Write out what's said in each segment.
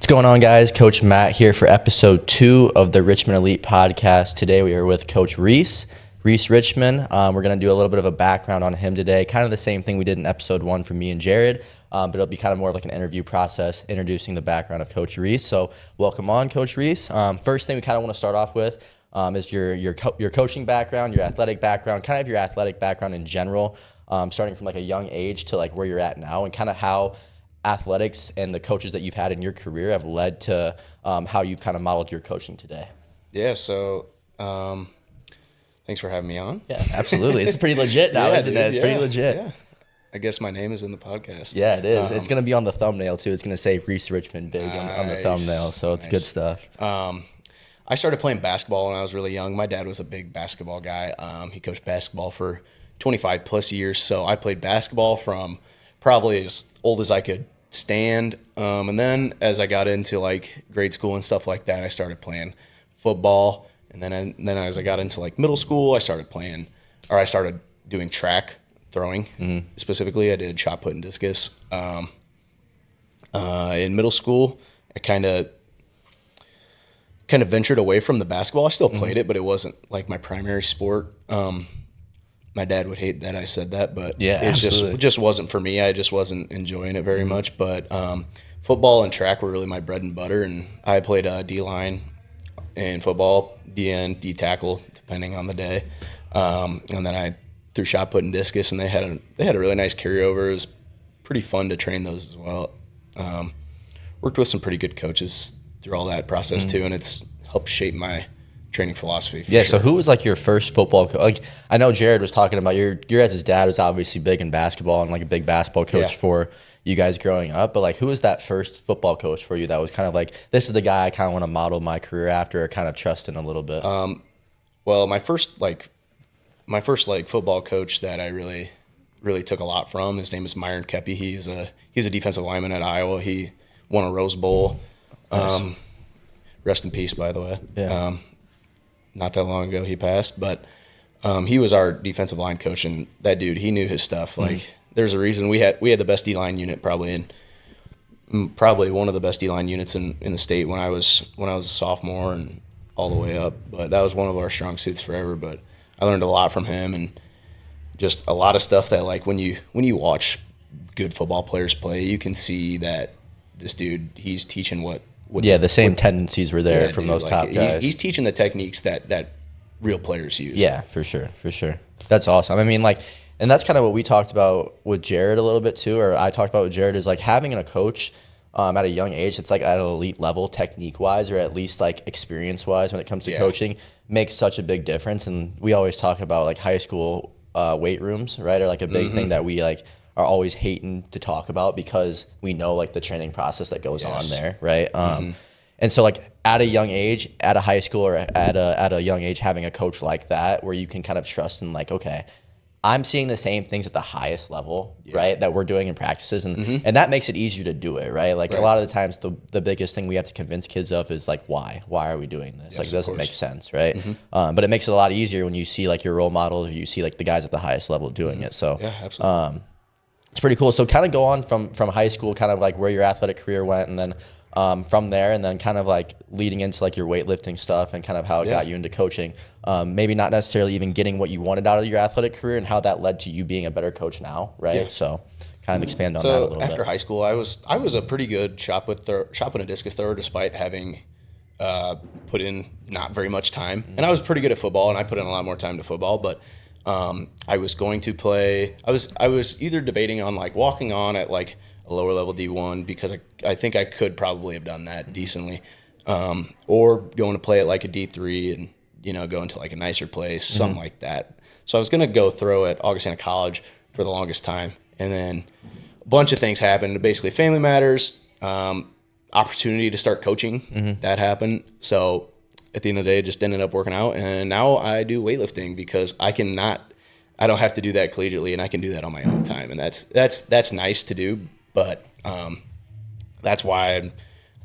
What's going on, guys? Coach Matt here for episode 2 of the Richmond Elite podcast. Today we are with Coach Reece Richmond. We're going to do a little bit of a background on him today, kind of the same thing we did in episode 1 for me and Jared, but it'll be kind of more of like an interview process, introducing the background of Coach Reece. So welcome on, Coach Reece. First thing we kind of want to start off with is your coaching background, your athletic background, kind of your athletic background in general, starting from like a young age to like where you're at now, and kind of how athletics and the coaches that you've had in your career have led to how you've kind of modeled your coaching today. Yeah, so thanks for having me on. Yeah, absolutely. It's pretty legit now, isn't it? It's pretty legit. Yeah. I guess my name is in the podcast. Yeah, it is. It's going to be on the thumbnail, too. It's going to say Reece Richmond big on the thumbnail, so it's good stuff. I started playing basketball when I was really young. My dad was a big basketball guy. He coached basketball for 25 plus years, so I played basketball from probably as old as I could stand, and then as I got into like grade school and stuff like that, I started playing football, and then as I got into like middle school, I started doing track throwing. Specifically, I did shot put and discus. In middle school, I kind of ventured away from the basketball. I still played it, but it wasn't like my primary sport. My dad would hate that I said that, but yeah, it just wasn't for me. I just wasn't enjoying it very much. But football and track were really my bread and butter, and I played D-line in football, D-end, D-tackle, depending on the day. And then I threw shot put and discus, and they had a really nice carryover. It was pretty fun to train those as well. Worked with some pretty good coaches through all that process too, and it's helped shape my training philosophy. Yeah. Sure. So who was like your first football coach? Like, I know Jared was talking about your guys' dad was obviously big in basketball and like a big basketball coach for you guys growing up. But like, who was that first football coach for you that was kind of like, this is the guy I kind of want to model my career after, or kind of trust in a little bit? Well, my first football coach that I really took a lot from, his name is Myron Kepi. He's a defensive lineman at Iowa. He won a Rose Bowl. Nice. Rest in peace, by the way. Yeah. Not that long ago he passed, but he was our defensive line coach, and that dude, he knew his stuff. Like, there's a reason we had the best D-line unit probably one of the best D-line units in the state when I was a sophomore and all the way up. But that was one of our strong suits forever. But I learned a lot from him, and just a lot of stuff that, like, when you watch good football players play, you can see that this dude, he's teaching the same tendencies were there from those top guys. He's teaching the techniques that real players use. Yeah, for sure. That's awesome. I mean, like, and that's kind of what we talked about with Jared a little bit too, or I talked about with Jared, is like having a coach at a young age that's like at an elite level technique-wise, or at least like experience-wise when it comes to coaching, makes such a big difference. And we always talk about like high school weight rooms, right? Or like a big thing that we like are always hating to talk about because we know like the training process that goes on there, right? And so like at a young age, at a high school, or at a young age, having a coach like that where you can kind of trust and like, okay, I'm seeing the same things at the highest level, right, that we're doing in practices, and that makes it easier to do it, right? Like a lot of the times the biggest thing we have to convince kids of is like, why are we doing this? Yes, like, it doesn't make sense, right? But it makes it a lot easier when you see like your role models, or you see like the guys at the highest level doing it. So yeah, absolutely. It's pretty cool. So kind of go on from high school, kind of like where your athletic career went, and then from there, and then kind of like leading into like your weightlifting stuff and kind of how it got you into coaching. Maybe not necessarily even getting what you wanted out of your athletic career, and how that led to you being a better coach now, right? Yeah. So kind of expand on that a little bit. After high school, I was a pretty good shot put and discus thrower, despite having put in not very much time. And I was pretty good at football, and I put in a lot more time to football, but I was going to play. I was either debating on like walking on at like a lower level D1, because I think I could probably have done that decently, or going to play at like a D3 and go into like a nicer place, something like that. So I was gonna go throw at Augustana College for the longest time, and then a bunch of things happened. Basically, family matters, opportunity to start coaching, that happened. So at the end of the day, it just ended up working out, and now I do weightlifting because I don't have to do that collegiately, and I can do that on my own time, and that's nice to do. But that's why I'm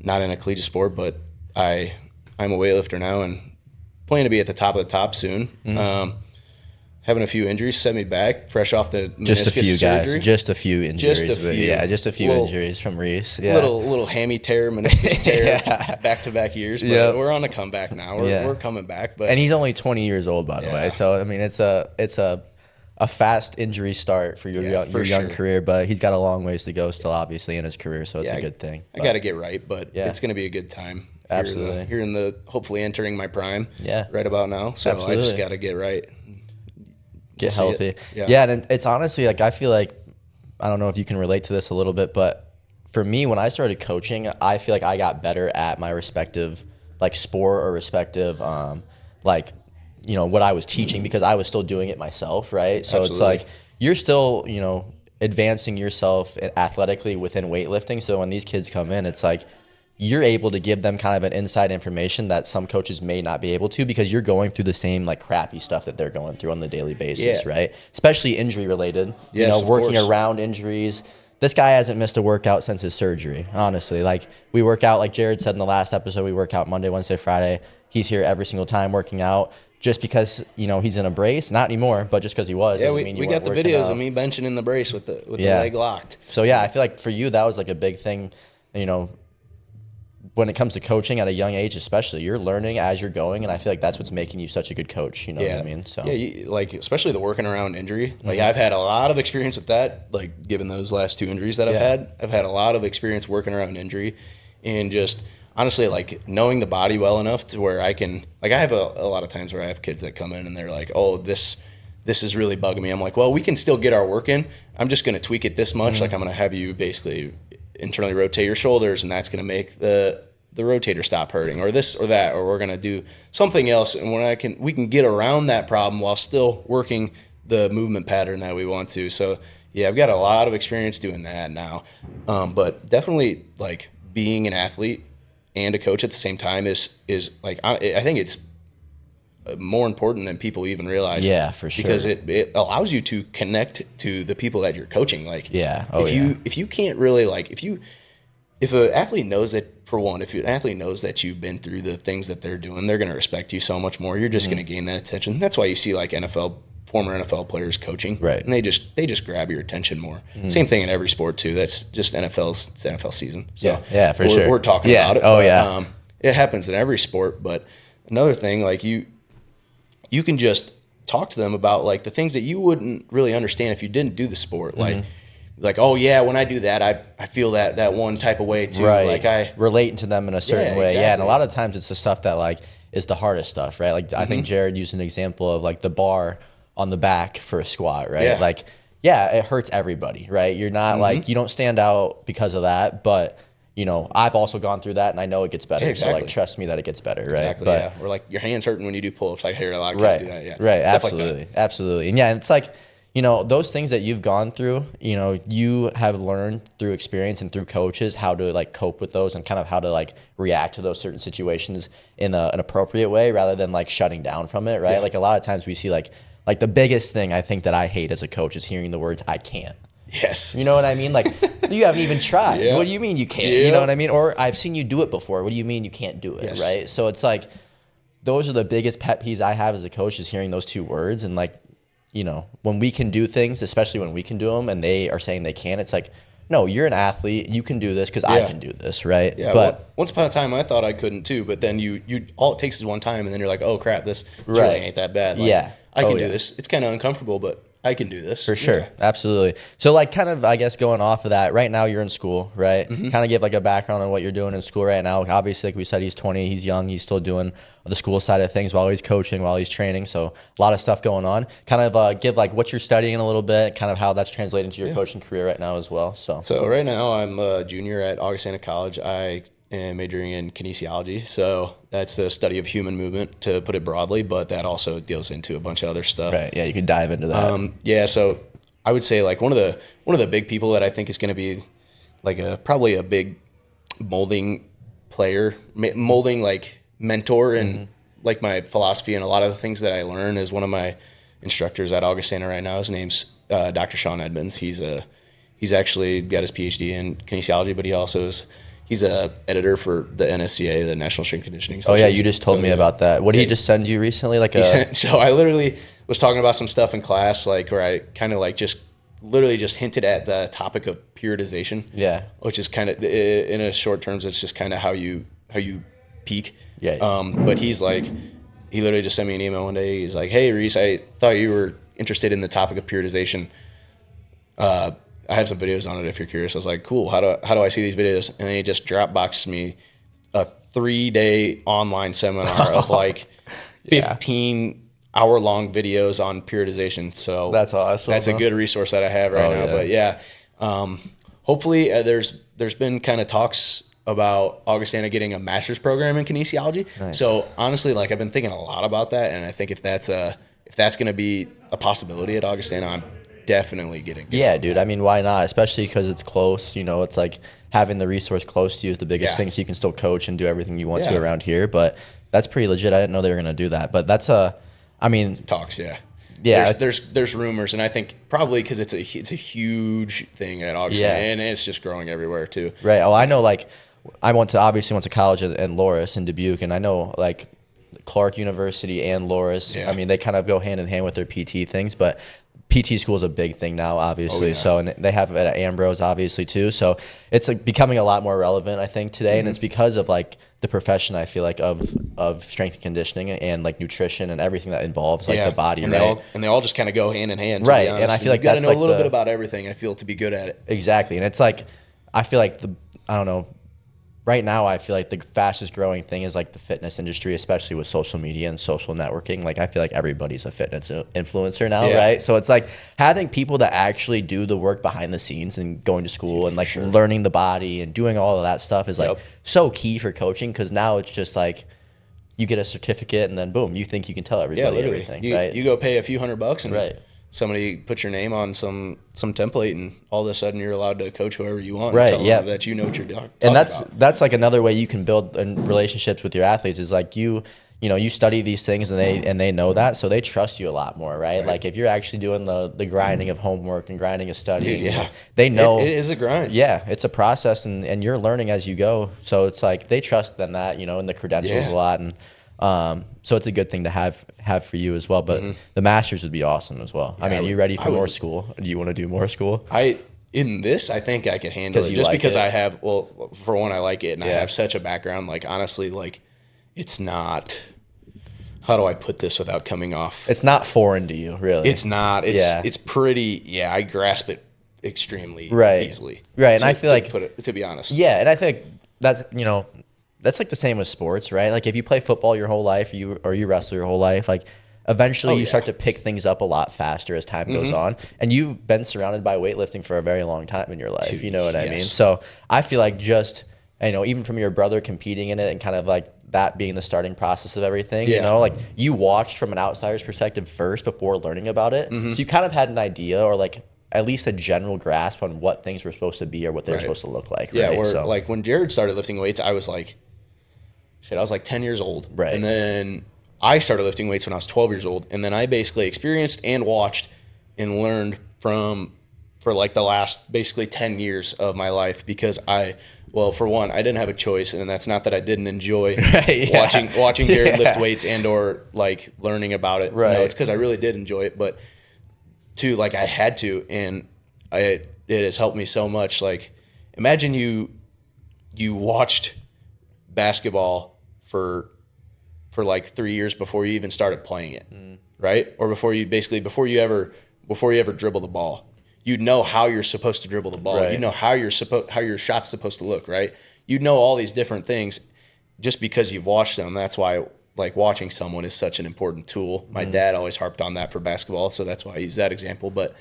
not in a collegiate sport, but I'm a weightlifter now and plan to be at the top of the top soon. having a few injuries set me back, fresh off the meniscus Just a few surgery. guys. Just a few injuries. Just a few. Yeah, just a few injuries from Reece. Yeah. Little hammy tear, meniscus tear, back-to-back years. But we're on a comeback now. We're coming back. But and he's only 20 years old, by the way. So I mean, it's a fast injury start for your young career, but he's got a long ways to go still, obviously, in his career. So it's a good thing. I got to get right, but it's going to be a good time. Absolutely. Here in the hopefully entering my prime. Yeah. Right about now. So I just got to get right. Get healthy. And it's honestly like I feel like I don't know if you can relate to this a little bit, but for me when I started coaching, I feel like I got better at my respective like sport or respective like you know what I was teaching because I was still doing it myself, right? So It's like you're still, you know, advancing yourself athletically within weightlifting. So when these kids come in, it's like you're able to give them kind of an inside information that some coaches may not be able to because you're going through the same like crappy stuff that they're going through on the daily basis, right? Especially injury related, you know, working around injuries. This guy hasn't missed a workout since his surgery, honestly. Like we work out, like Jared said in the last episode, we work out Monday, Wednesday, Friday. He's here every single time working out. Just because, you know, he's in a brace, not anymore, but just because he was. Yeah, we got the videos of me benching in the brace with the leg locked. So yeah, I feel like for you, that was like a big thing, you know, when it comes to coaching at a young age, especially, you're learning as you're going, and I feel like that's what's making you such a good coach. You know what I mean? So like especially the working around injury. Like I've had a lot of experience with that. Like given those last 2 injuries that I've had a lot of experience working around injury, and just honestly like knowing the body well enough to where I can like I have a lot of times where I have kids that come in and they're like, oh this is really bugging me. I'm like, well, we can still get our work in. I'm just going to tweak it this much. Like I'm going to have you basically internally rotate your shoulders, and that's going to make the rotator stop hurting, or this or that, or we're going to do something else. And when we can get around that problem while still working the movement pattern that we want to. So yeah, I've got a lot of experience doing that now. But definitely like being an athlete and a coach at the same time is like, I think it's more important than people even realize. Yeah, for sure. Because it allows you to connect to the people that you're coaching. Like, if you can't really like, if an athlete knows that, for one, if an athlete knows that you've been through the things that they're doing, they're going to respect you so much more. You're just going to gain that attention. That's why you see like former NFL players coaching, right? And they just grab your attention more. Same thing in every sport too. That's just it's NFL season. So for sure. We're talking about it. But, it happens in every sport. But another thing, like you can just talk to them about like the things that you wouldn't really understand if you didn't do the sport, like, oh yeah, when I do that, I feel that one type of way too. Right. Like I relate to them in a certain way. Exactly. Yeah, and a lot of times it's the stuff that like is the hardest stuff, right? Like I think Jared used an example of like the bar on the back for a squat, right? Yeah. Like, yeah, it hurts everybody, right? You're not like you don't stand out because of that, but you know, I've also gone through that and I know it gets better. Exactly. So like trust me that it gets better, right? Exactly. But, or like your hands hurting when you do pull-ups. I hear a lot of kids do that. Yeah. Right. Stuff Absolutely. like that. Absolutely. And yeah, it's like, you know, those things that you've gone through, you know, you have learned through experience and through coaches how to like cope with those and kind of how to like react to those certain situations in an appropriate way rather than like shutting down from it, right? Yeah. Like a lot of times we see like the biggest thing I think that I hate as a coach is hearing the words "I can't." Yes. You know what I mean? Like you haven't even tried. Yeah. What do you mean you can't? Yeah. You know what I mean? Or I've seen you do it before. What do you mean you can't do it? Yes. Right? So it's like those are the biggest pet peeves I have as a coach is hearing those two words. And like, you know, when we can do things, especially when we can do them and they are saying they can't, it's like, no, you're an athlete. You can do this because I can do this, right? Yeah. But well, once upon a time, I thought I couldn't too. But then you all it takes is one time, and then you're like, oh crap, this really ain't that bad. Like, I can do this. It's kind of uncomfortable, but I can do this. For sure. Yeah. Absolutely. So like kind of, I guess, going off of that, right now you're in school, right? Kind of give like a background on what you're doing in school right now. Obviously, like we said, he's 20, he's young, he's still doing the school side of things while he's coaching, while he's training. So a lot of stuff going on. Kind of give like what you're studying a little bit, kind of how that's translating to your coaching career right now as well. So right now I'm a junior at Augustana College. I am majoring in kinesiology. So that's the study of human movement, to put it broadly, but that also deals into a bunch of other stuff. Right. Yeah, you could dive into that. So I would say like one of the big people that I think is going to be like probably a big molding like mentor and like my philosophy and a lot of the things that I learn is one of my instructors at Augustana right now. His name's Dr. Sean Edmonds. He's actually got his PhD in kinesiology, but he's a editor for the NSCA, the National Strength Conditioning Association. Oh yeah, you just told me about that. What did he just send you recently? So was talking about some stuff in class, like where I kind of like just literally just hinted at the topic of periodization. Yeah. Which is kind of in a short terms, it's just kind of how you peak. Yeah. But he literally just sent me an email one day. He's like, "Hey Reece, I thought you were interested in the topic of periodization. I have some videos on it if you're curious." I was like, "Cool. How do I see these videos?" And then he just Dropboxed me a 3-day online seminar of like 15-hour-long videos on periodization. So That's awesome. That's a good resource that I have right now. But yeah, hopefully there's been kind of talks about Augustana getting a master's program in kinesiology. Nice. So honestly, like I've been thinking a lot about that, and I think if that's going to be a possibility at Augustana, I'm definitely getting. Yeah, dude. I mean, why not? Especially because it's close. You know, it's like having the resource close to you is the biggest thing. So you can still coach and do everything you want to around here. But that's pretty legit. I didn't know they were gonna do that. But that's talks. Yeah. Yeah. There's rumors, and I think probably because it's a huge thing at Augustana, and it's just growing everywhere too. Right. Oh, I know. Like, I obviously went to college at Loras in Dubuque, and I know like Clark University and Loras. Yeah. I mean, they kind of go hand in hand with their PT things, but PT school is a big thing now, obviously. So, and they have it at Ambrose, obviously, too. So it's like becoming a lot more relevant, I think, today. And it's because of like the profession, I feel like, of strength and conditioning and like nutrition and everything that involves like the body. And they all just kind of go hand in hand. Right. And I feel like you got to that's know like a little bit about everything, I feel, to be good at it. Exactly. And it's like, I feel like I don't know. Right now, I feel like the fastest growing thing is like the fitness industry, especially with social media and social networking. Like I feel like everybody's a fitness influencer now, right? So it's like having people that actually do the work behind the scenes and going to school and like learning the body and doing all of that stuff is like so key for coaching, because now it's just like you get a certificate and then boom, you think you can tell everybody everything, right? You go pay a few $100 and somebody puts your name on some template, and all of a sudden you're allowed to coach whoever you want. Right. And tell them that you know what you're talking and about. That's like another way you can build relationships with your athletes is like you study these things and they know that, so they trust you a lot more, right? Like if you're actually doing the grinding of homework and grinding of studying, they know it is a grind. Yeah, it's a process, and you're learning as you go. So it's like they trust in that, and the credentials a lot, and so it's a good thing to have for you as well. But the masters would be awesome as well. I mean, are you ready for more school? Do you want to do more school? In this, I think I could handle it just like because I have, well, for one, I like it, and I have such a background. Like, honestly, like, it's not, how do I put this without coming off? It's not foreign to you, really. It's not. It's pretty, I grasp it extremely easily. Right, and I feel like, to be honest. Yeah, and I think that's, that's like the same with sports, right? Like if you play football your whole life, you wrestle your whole life, like eventually you start to pick things up a lot faster as time goes on. And you've been surrounded by weightlifting for a very long time in your life. Dude, you know what I mean? So I feel like just, even from your brother competing in it and kind of like that being the starting process of everything, like you watched from an outsider's perspective first before learning about it. So you kind of had an idea or like at least a general grasp on what things were supposed to be or what they're supposed to look like. Yeah, right? Like when Jared started lifting weights, I was like 10 years old. Right. And then I started lifting weights when I was 12 years old. And then I basically experienced and watched and learned for like the last basically 10 years of my life, because for one, I didn't have a choice. And that's not that I didn't enjoy watching Jared lift weights and or like learning about it. Right. No, it's because I really did enjoy it. But two, like I had to, and it has helped me so much. Like imagine you watched basketball for like 3 years before you even started playing it, right? Or before you ever dribble the ball, you'd know how you're supposed to dribble the ball. Right. You know how your shot's supposed to look, right? You know all these different things just because you've watched them. That's why like watching someone is such an important tool. My dad always harped on that for basketball, so that's why I use that example. But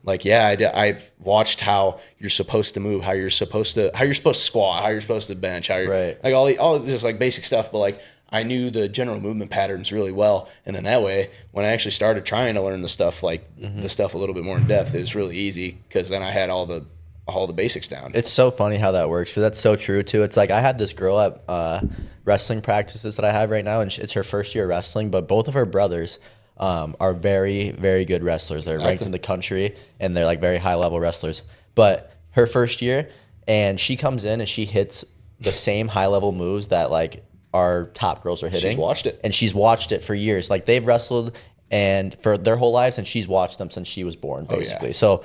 like, I've watched how you're supposed to move, how you're supposed to squat, how you're supposed to bench, how you're like all just like basic stuff. But like I knew the general movement patterns really well, and then that way, when I actually started trying to learn the stuff the stuff a little bit more in depth, it was really easy because then I had all the basics down. It's so funny how that works. So that's so true too. It's like I had this girl at wrestling practices that I have right now, and it's her first year wrestling, but both of her brothers are very, very good wrestlers. They're ranked in the country, and they're like very high level wrestlers. But her first year, and she comes in and she hits the same high level moves that like our top girls are hitting. She's watched it. And she's watched it for years. Like they've wrestled and for their whole lives, and she's watched them since she was born, basically. yeah. So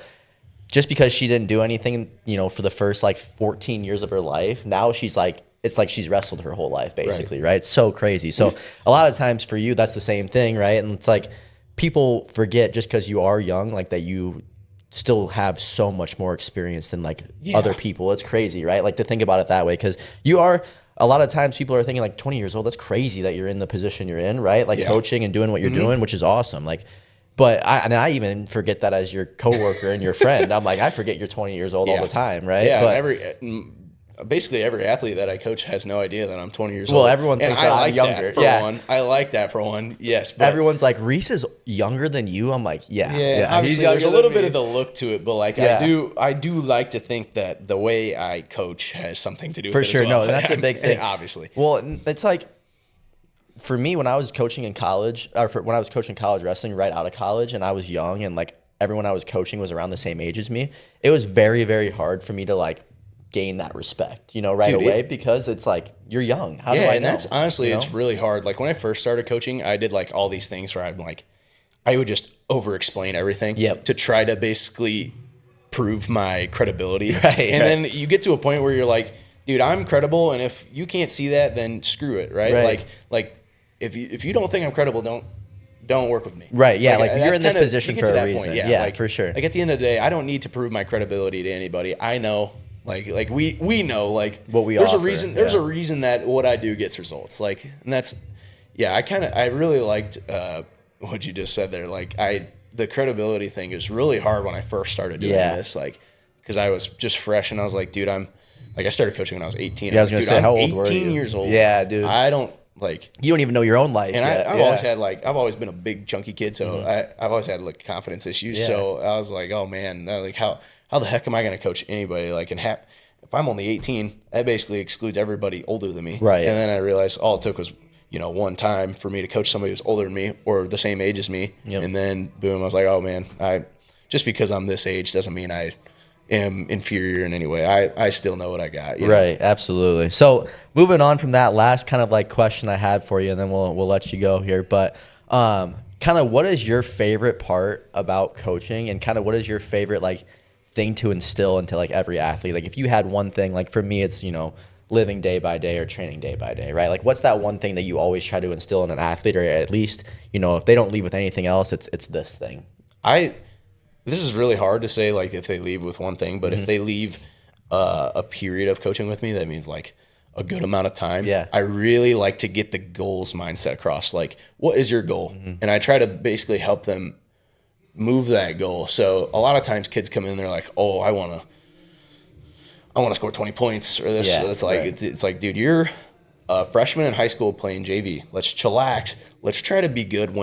just because she didn't do anything, for the first like 14 years of her life, now she's like, it's like she's wrestled her whole life, basically, right? It's so crazy. So a lot of times for you, that's the same thing, right? And it's like people forget just because you are young, like that you still have so much more experience than like other people. It's crazy, right? Like to think about it that way, because you are. A lot of times people are thinking like 20 years old, that's crazy that you're in the position you're in, right? Like coaching and doing what you're doing, which is awesome. Like, but I even forget that as your coworker and your friend. I'm like, I forget you're 20 years old all the time, right? Yeah, but basically every athlete that I coach has no idea that I'm 20 years well, old. everyone thinks that I'm younger. That for one. I like that for one. Yes, but everyone's like, Reece is younger than you. I'm like, yeah. Obviously, there's a little bit of the look to it, but like Yeah. I do like to think that the way I coach has something to do with For it sure. as well. No, that's a big thing. Obviously. Well, it's like for me when I was coaching in college, when I was coaching college wrestling right out of college, and I was young, and like everyone I was coaching was around the same age as me. It was very, very hard for me to like gain that respect, right away, because it's like you're young. How do I know? And that's honestly, it's really hard. Like when I first started coaching, I did like all these things where I would just over explain everything to try to basically prove my credibility. And then you get to a point where you're like, dude, I'm credible, and if you can't see that, then screw it, right? Like if you don't think I'm credible, don't work with me. Right, yeah, like you're in this position for a reason. Yeah, like, for sure. Like at the end of the day, I don't need to prove my credibility to anybody. I know, like we know, like what we there's offer. There's a reason that what I do gets results. Like, and that's, I really liked what you just said there. Like the credibility thing is really hard when I first started doing this, like, because I was just fresh and I was like, dude, I started coaching when I was 18. Yeah, I was gonna say, how old were you? 18 years old. Yeah, dude. I don't like. You don't even know your own life. And yet. I've always been a big chunky kid, so I've always had like confidence issues. Yeah. So I was like, oh man, like how the heck am I going to coach anybody? Like, if I'm only 18, that basically excludes everybody older than me. Right. And then I realized all it took was, one time for me to coach somebody who's older than me or the same age as me. Yep. And then boom, I was like, oh man, just because I'm this age doesn't mean I am inferior in any way. I still know what I got. Right. Absolutely. So moving on from that last kind of like question I had for you, and then we'll let you go here. But kind of what is your favorite part about coaching, and kind of what is your favorite like thing to instill into like every athlete? Like if you had one thing, like for me, it's, living day by day or training day by day, right? Like what's that one thing that you always try to instill in an athlete, or at least, if they don't leave with anything else, it's this thing. This is really hard to say, like, if they leave with one thing, but if they leave a period of coaching with me, that means like a good amount of time. Yeah. I really like to get the goals mindset across. Like, what is your goal? And I try to basically help them move that goal. So a lot of times kids come in, they're like, oh, I want to score 20 points or this. Yeah, It's like, it's like, dude, you're a freshman in high school playing JV. Let's chillax. Let's try to be good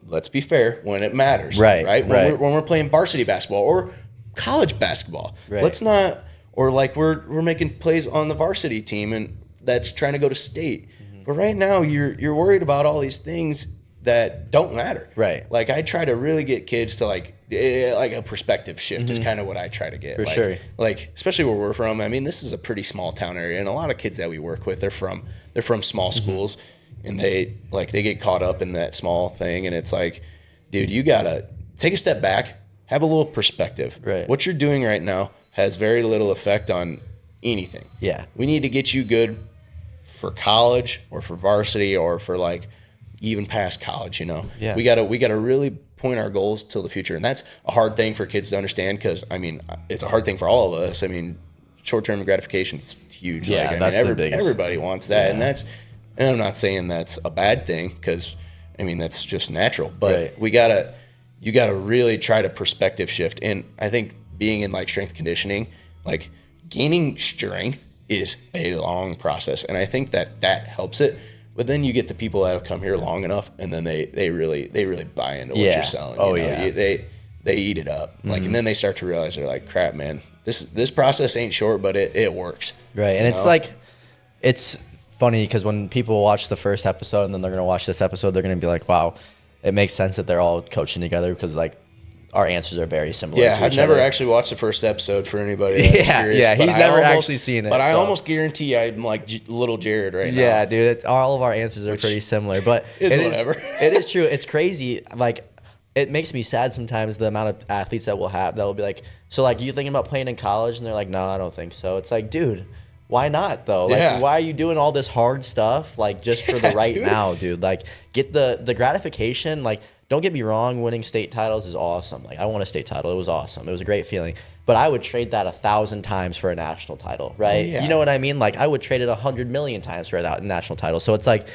let's be fair, when it matters. Right. When we're playing varsity basketball or college basketball, let's not, or like we're making plays on the varsity team and that's trying to go to state. But right now you're worried about all these things that don't matter. Right. Like I try to really get kids to like a perspective shift is kind of what I try to get. For sure. Like especially where we're from. I mean, this is a pretty small town area, and a lot of kids that we work with, they're from small schools, and they get caught up in that small thing, and it's like, dude, you gotta take a step back, have a little perspective. Right. What you're doing right now has very little effect on anything. Yeah. We need to get you good for college or for varsity or for like even past college, Yeah. We gotta really point our goals to the future. And that's a hard thing for kids to understand, because I mean, it's a hard thing for all of us. I mean, short-term gratification is huge. Yeah, that's the biggest. Everybody wants that. Yeah. And I'm not saying that's a bad thing, because I mean, that's just natural, but you gotta really try to perspective shift. And I think being in like strength conditioning, like gaining strength is a long process. And I think that helps it. But then you get the people that have come here long enough, and then they really buy into what you're selling. They eat it up. Like, and then they start to realize, they're like, crap, man, this process ain't short, but it works. Right. And it's like, it's funny because when people watch the first episode and then they're going to watch this episode, they're going to be like, wow, it makes sense that they're all coaching together, because like our answers are very similar. Yeah, to I've each never other. actually watched the first episode for anybody. That's Yeah, curious, yeah, but he's I never almost- actually seen it. But I so. almost guarantee I'm like little Jared right now. Yeah, dude, all of our answers are pretty similar, but whatever. it is true. It's crazy. Like, it makes me sad sometimes the amount of athletes that we'll have that will be like, so like, you thinking about playing in college? And they're like, no, I don't think so. It's like, dude, why not though? Like, Yeah. why are you doing all this hard stuff like just for the right dude. now, dude? Like, get the gratification. Like, don't get me wrong, winning state titles is awesome. Like, I won a state title. It was awesome. It was a great feeling. But I would trade that 1,000 times for a national title, right? Yeah. You know what I mean? Like, I would trade it 100 million times for a national title. So it's like,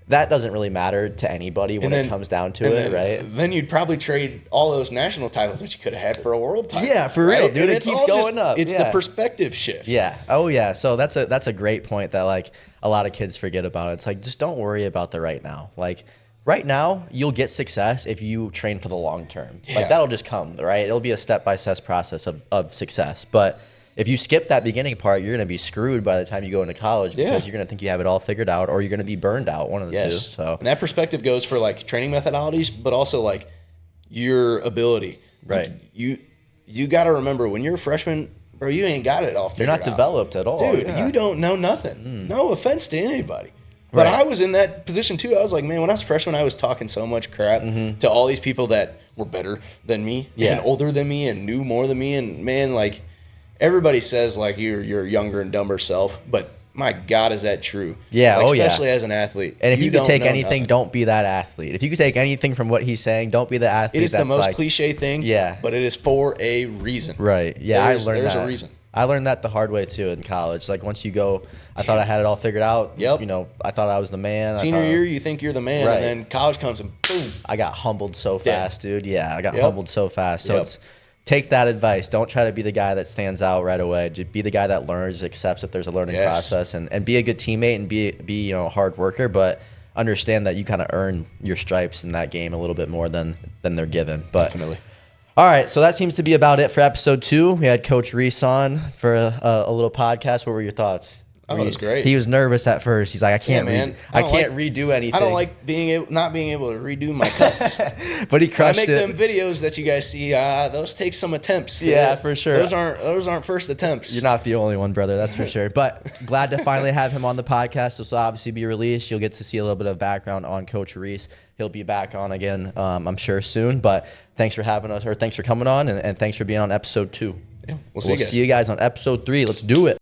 that doesn't really matter to anybody when it comes down to it, right? Then you'd probably trade all those national titles that you could have had for a world title. Yeah, for real, dude. And It it's keeps all going up. It's Yeah. the perspective shift. Yeah. Oh, yeah. So that's a great point that like a lot of kids forget about. It's like, just don't worry about the right now. Like, right now, you'll get success if you train for the long term. Yeah. Like, that'll just come, right? It'll be a step-by-step process of success. But if you skip that beginning part, you're going to be screwed by the time you go into college because you're going to think you have it all figured out, or you're going to be burned out, one of the two. So And that perspective goes for like training methodologies, but also like your ability. Right. You got to remember when you're a freshman, bro, you ain't got it all figured you're out. not developed at all. Dude, Yeah. you don't know nothing. No offense to anybody. But Right. I was in that position too. I was like, man, when I was a freshman, I was talking so much crap to all these people that were better than me Yeah. and older than me and knew more than me. And man, like everybody says like you're your younger and dumber self, but my God, is that true? Yeah, Like, oh yeah. especially as an athlete. And if you could don't take know anything, nothing. don't be that athlete. If you could take anything from what he's saying, don't be the athlete. It is the that's most like, cliche thing, Yeah. but it is for a reason. Right. Yeah, There's I learned that. a reason. I learned that the hard way too in college. Like once you go, I thought I had it all figured out. Yep. You know, I thought I was the man. Senior year, you think you're the man, Right. and then college comes and boom. I got humbled so fast, dude. Yeah, I got Yep. humbled so fast. So Yep. it's take that advice. Don't try to be the guy that stands out right away. Just be the guy that learns, accepts that there's a learning Yes. process, and be a good teammate and be a hard worker, but understand that you kind of earn your stripes in that game a little bit more than they're given. But Definitely. all right, so that seems to be about it for episode 2. We had Coach Reece on for a little podcast. What were your thoughts? Oh, it was great. He was nervous at first. He's like, I can't, man. I can't redo anything. I don't like not being able to redo my cuts. but he I crushed make it. them videos that you guys see. Those take some attempts. Yeah, for sure. Those aren't first attempts. You're not the only one, brother. That's for sure. But glad to finally have him on the podcast. This will obviously be released. You'll get to see a little bit of background on Coach Reece. He'll be back on again, I'm sure, soon. But thanks for having us, or thanks for coming on, and thanks for being on episode 2. Yeah, we'll See you guys on episode 3. Let's do it.